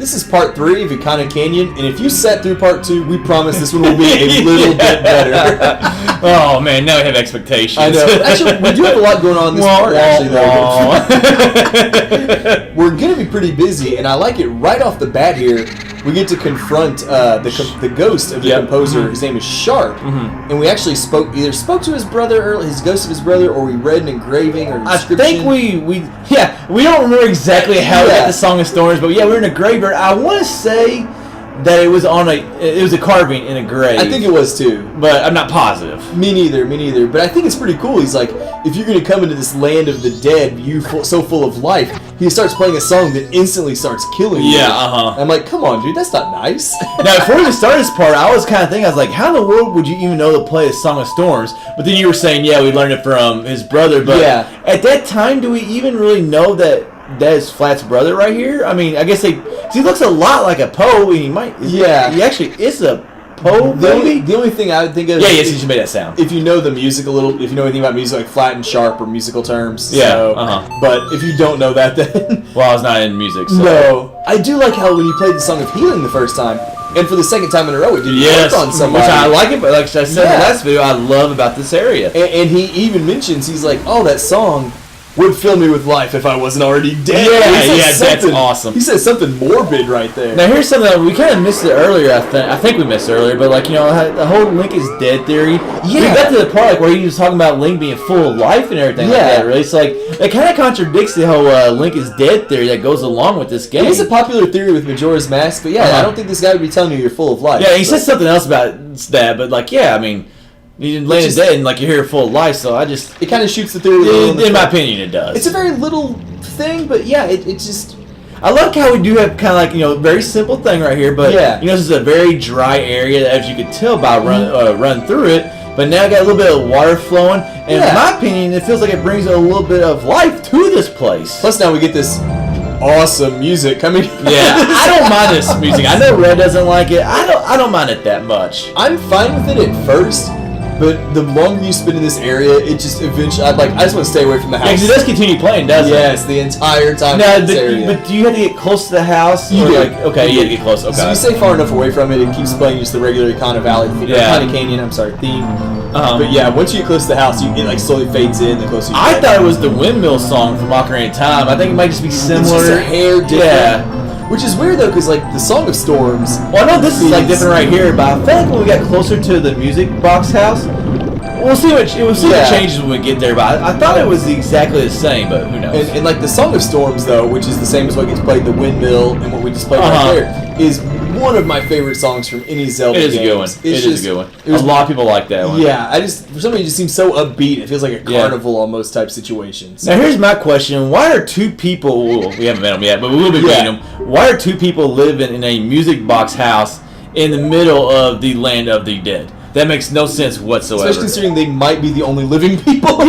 this is part 3 of Ikana Canyon, and if you sat through part 2, we promise this one will be a little bit better. Oh man, now we have expectations. I know. Actually, we do have a lot going on in this part. Actually, we're gonna be pretty busy, and I like it right off the bat here. We get to confront the ghost of the composer. His name is Sharp, and we actually spoke to his brother, or his ghost of his brother, or we read an engraving or a description. I think we don't remember exactly how we got the Song of Storms, but yeah, we were in a graveyard. I want to say that it was a carving in a grave. I think it was too, but I'm not positive. Me neither. But I think it's pretty cool. He's like, if you're gonna come into this land of the dead, so full of life, he starts playing a song that instantly starts killing you. Yeah, I'm like, come on, dude, that's not nice. Now, before we started this part, I was kind of thinking, I was like, how in the world would you even know to play a Song of Storms? But then you were saying, yeah, we learned it from his brother. But at that time, do we even really know that is Flat's brother right here? I mean, I guess he looks a lot like a Poe, and he might. He actually is a Poe. The only thing I would think of. Yeah, yes, he just made that sound. If you know the music a little, if you know anything about music, like Flat and Sharp or musical terms. Yeah. So, but if you don't know that, then. Well, I was not in music. So. No, I do like how when you played the Song of Healing the first time, and for the second time in a row, it did work on somebody. Which I like it, but like I said in the last video, I love about this area. And he even mentions, he's like, oh, that song would fill me with life if I wasn't already dead. Yeah, that's awesome. He says something morbid right there. Now here's something that we kind of missed it earlier. I think we missed it earlier, but like, you know, the whole Link is dead theory. Yeah, we got to the part like where he was talking about Link being full of life and everything like that. Really, it's like it kind of contradicts the whole Link is dead theory that goes along with this game. It is a popular theory with Majora's Mask, but I don't think this guy would be telling you you're full of life. Yeah, he says something else about that, but like, I mean. You land dead and like you're here full of life, so it kind of shoots the theory. In my opinion, it does. It's a very little thing, but it just. I like how we do have kind of like, you know, very simple thing right here, but you know, this is a very dry area, as you can tell by run through it. But now I got a little bit of water flowing, and in my opinion, it feels like it brings a little bit of life to this place. Plus, now we get this awesome music coming. I don't mind this music. I know Red doesn't like it. I don't mind it that much. I'm fine with it at first. But the longer you spend in this area, it just eventually, I just want to stay away from the house. Yeah, because it does continue playing, doesn't it? Yes, the entire time now, in this area. But do you have to get close to the house? You do. Like, okay, you have to get close. Okay. So you stay far enough away from it, it keeps playing just the regular Ikana Valley theme, Ikana Canyon, theme. But once you get close to the house, it like slowly fades in the closer you get. I thought it was the Windmill song from Ocarina of Time. I think it might just be similar. It's just a hair different. Yeah. Which is weird though, because like the Song of Storms. Well, I know this is like different right here, but I feel like when we got closer to the music box house, we'll see what changes when we get there. But I thought it was exactly the same, but who knows? And like the Song of Storms though, which is the same as what gets played the Windmill and what we just played right there, is one of my favorite songs from any Zelda game. It is a good one. It is a good one. A lot of people like that one. Yeah, for some reason it just seems so upbeat. It feels like a carnival almost type situation. So. Now here's my question: why are two people? We haven't met them yet, but we will be meeting them. Why are two people living in a music box house in the middle of the land of the dead? That makes no sense whatsoever. Especially considering they might be the only living people. For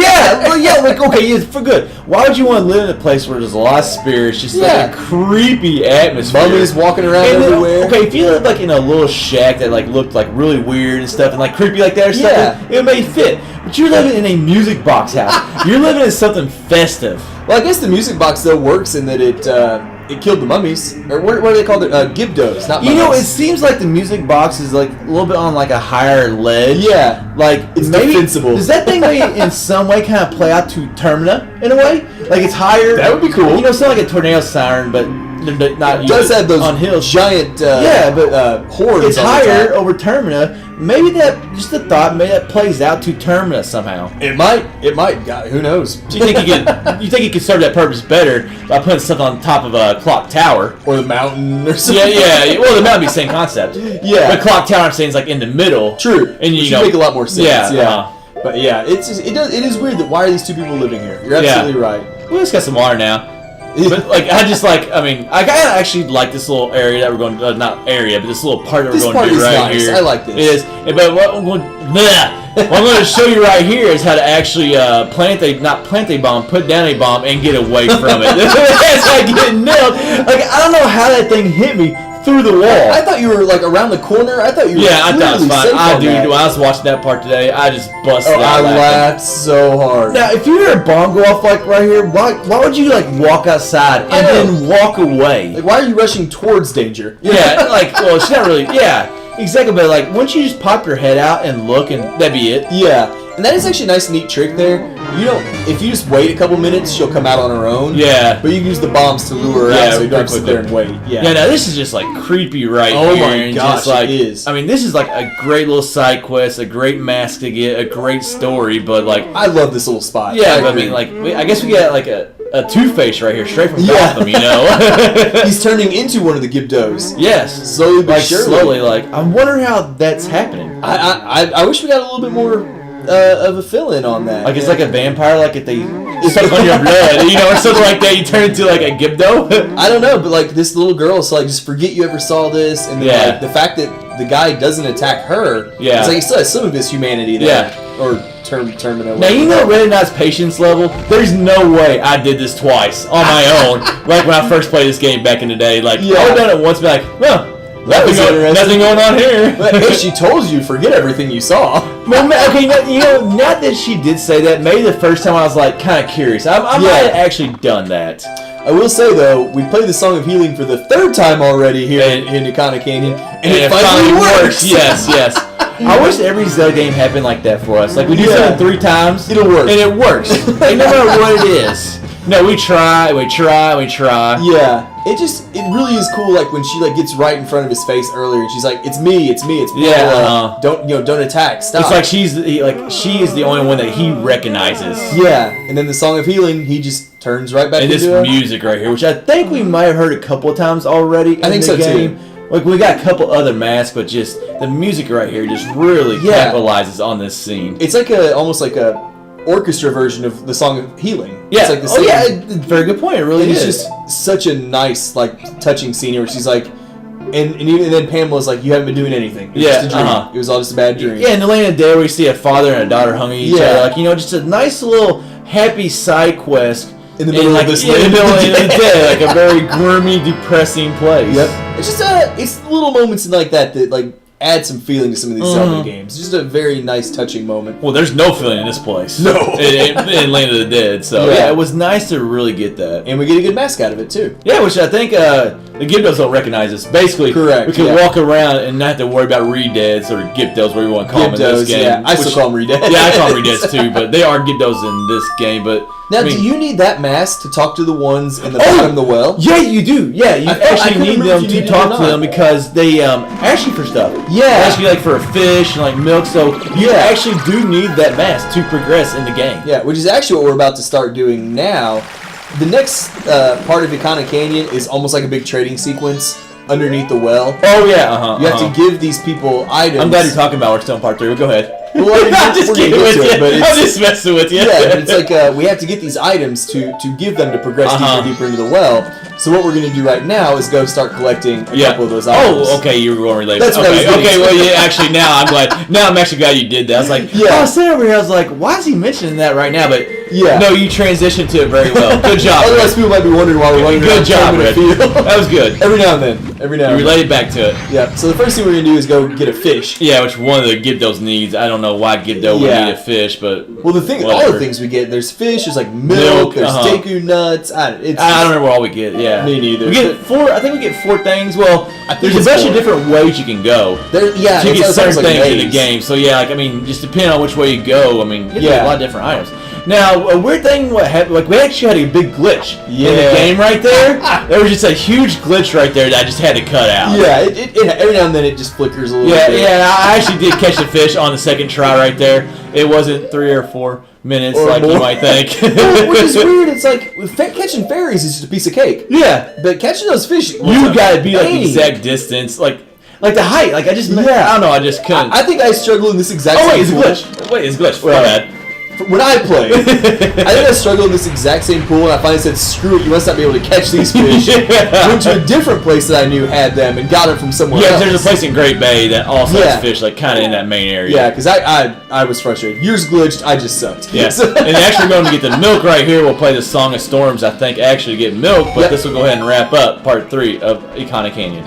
good. Why would you want to live in a place where there's a lot of spirits, just like a creepy atmosphere? Mummies walking around everywhere. Okay, if you live like in a little shack that like looked like really weird and stuff and like creepy like that or something, it may fit. But you're living in a music box house. You're living in something festive. Well, I guess the music box though works in that it killed the mummies, or what are they called? Gibdos, not mummies. You know, it seems like the music box is like a little bit on like a higher ledge. Yeah, like it's defensible. Does that thing in some way kind of play out to Termina in a way? Like it's higher. That would be cool. You know, it's not like a tornado siren, but not. It does have those on hills. Giant horns. It's higher over Termina. Maybe just a thought. Maybe that plays out to Termina somehow. It might. God, who knows? Do you think you could serve that purpose better by putting something on top of a clock tower or the mountain or something? Yeah. Well, the mountain be the same concept. Yeah. But clock tower, I'm saying, is like in the middle. True. And you make a lot more sense. Yeah. But yeah, it is weird that why are these two people living here? You're absolutely right. We just got some water now. But like I actually like this little area that we're going not area, but this little part that we're going to do right here. I like this. It is. But what I'm going to show you right here is how to actually put down a bomb and get away from it. It's like getting nailed. Like I don't know how that thing hit me through the wall. I thought you were like around the corner. I thought you were. Yeah, I thought it was fine. That. When I was watching that part today, I just busted out I laughing. laughed so hard. Now, if you hear a bomb go off like right here, why would you like walk outside and then walk away? Like, why are you rushing towards danger? Yeah, like, well, it's not really. Yeah, exactly. But like, once you just pop your head out and look, and that'd be it. Yeah. And that is actually a nice, neat trick there. You don't. If you just wait a couple minutes, she'll come out on her own. Yeah. But you can use the bombs to lure her out, so you don't have to sit there and wait. Yeah. Yeah. Now this is just like creepy right Oh here. my and gosh, just, like, it is. I mean, this is like a great little side quest, a great mask to get, a great story. But like, I love this little spot. yeah, but I mean, like, I guess we got like a Two-Face right here, straight from Yeah. Gotham. You know. He's turning into one of the Gibdos. Yes. Slowly but Like surely. slowly. Like, I'm wondering how that's happening. I wish we got a little bit more of a fill-in on that. Like it's like a vampire, like if they suck on your blood, you know, or something like that. You turn into like a Gibdo. I don't know, but like this little girl, so like just forget you ever saw this, and then Yeah. like the fact that the guy doesn't attack her, Yeah. it's like he still has some of his humanity there, or terminal. Now you know Red Knight's patience level. There's no way I did this twice on my own. Like when I first played this game back in the day. Like Yeah. I would have done it once, be like, well, nothing going on here. But hey, she told you forget everything you saw. Well, okay, you know, not that she did say that. Maybe the first time I was like kind of curious. I might have actually done that. I will say though, we played the Song of Healing for the third time already here in Ikana Canyon, and it finally works. Yes, yes. I wish every Zelda game happened like that for us. Like we do something 3 times, It'll work. and it works. Like no matter what it is. No, we try. Yeah, it really is cool. Like when she like gets right in front of his face earlier, and she's like, "It's me, it's me." Yeah, don't attack. Stop. It's like she is the only one that he recognizes. Yeah, and then the Song of Healing, he just turns right back And into this her. music right here, which I think we might have heard a couple of times already in I think the so, game. too. Like we got a couple other masks, but just the music right here just really capitalizes on this scene. It's like almost like a orchestra version of the Song of Healing. Yeah. It's like the same. Very good point. It really It's is. just such a nice, like, touching scene here where she's like, and even then Pamela's like, you haven't been doing anything. It was just a dream. It was all just a bad dream. Yeah, in the Lane of Day, we see a father and a daughter hugging each other. Like, you know, just a nice little happy side quest. In the middle of this in the middle of the day, like a very gloomy, depressing place. Yep. It's just it's little moments like that like add some feeling to some of these Zelda games. It's just a very nice, touching moment. Well, there's no feeling in this place. No. in Land of the Dead. So yeah, it was nice to really get that. And we get a good mask out of it too. Yeah, which I think the Gibdos don't recognize us. Basically, correct. We can walk around and not have to worry about Redeads or Gibdos, whatever you want to call them in this game. Yeah, I still call them Redeads. Yeah, I call them Redeads too, but they are Gibdos in this game. But now, do you need that mask to talk to the ones in the bottom of the well? Yeah, you do. Yeah, you actually need them to talk to them because they ask you for stuff. Yeah, they ask you like for a fish and like milk. So you actually do need that mask to progress in the game. Yeah, which is actually what we're about to start doing now. The next part of Ikana Canyon is almost like a big trading sequence underneath the well. Oh yeah, You have to give these people items. I'm glad you're talking about. We're still in part 3. But go ahead. Well, I'm just kidding with you. I'm just messing with you. Yeah, but it's like we have to get these items to give them to progress deeper into the well. So what we're going to do right now is go start collecting a couple of those items. Oh, okay, you were going related. That's what I was getting okay. to. Well, yeah, actually, now I'm glad. Now I'm actually glad you did that. I was like, I was sitting over here. I was like, why is he mentioning that right now? But no, you transitioned to it very well. Good job. Otherwise, people might be wondering why we're running around. Good job, Red. That was good. Every now and then. You related back to it. Yeah. So the first thing we're gonna do is go get a fish. Yeah, which one of the Gibdos needs. I don't know why Gibdo would need a fish, but well, all the things we get. There's fish. There's like milk. There's Deku nuts. I don't remember what all we get. Yeah, me neither. We get 4. I think we get 4 things. Well, there's a bunch of different ways you can go. To get certain things in the game. So yeah, like I mean, just depending on which way you go. I mean, you get a lot of different items. Now, a weird thing what happened, like we actually had a big glitch in the game right there. There was just a huge glitch right there that I just had to cut out. Yeah, every now and then it just flickers a little bit. Yeah, I actually did catch the fish on the second try right there. It wasn't 3 or 4 minutes like you might think. Which is weird. It's like catching fairies is just a piece of cake. Yeah, but catching those fish, you gotta be like the exact distance, like the height. Like I just, I don't know, I just couldn't. I think I struggle in this exact. It's a glitch. Wait, it's a glitch. My bad. When I play, I think I struggled in this exact same pool, and I finally said, screw it, you must not be able to catch these fish. Went to a different place that I knew had them and got them from somewhere else. Yeah, there's a place in Great Bay that also has fish, like kind of in that main area. Yeah, because I was frustrated. Yours glitched, I just sucked. Yeah, and actually going to get the milk right here, we'll play the Song of Storms, I think, actually get milk, but this will go ahead and wrap up part 3 of Ikana Canyon.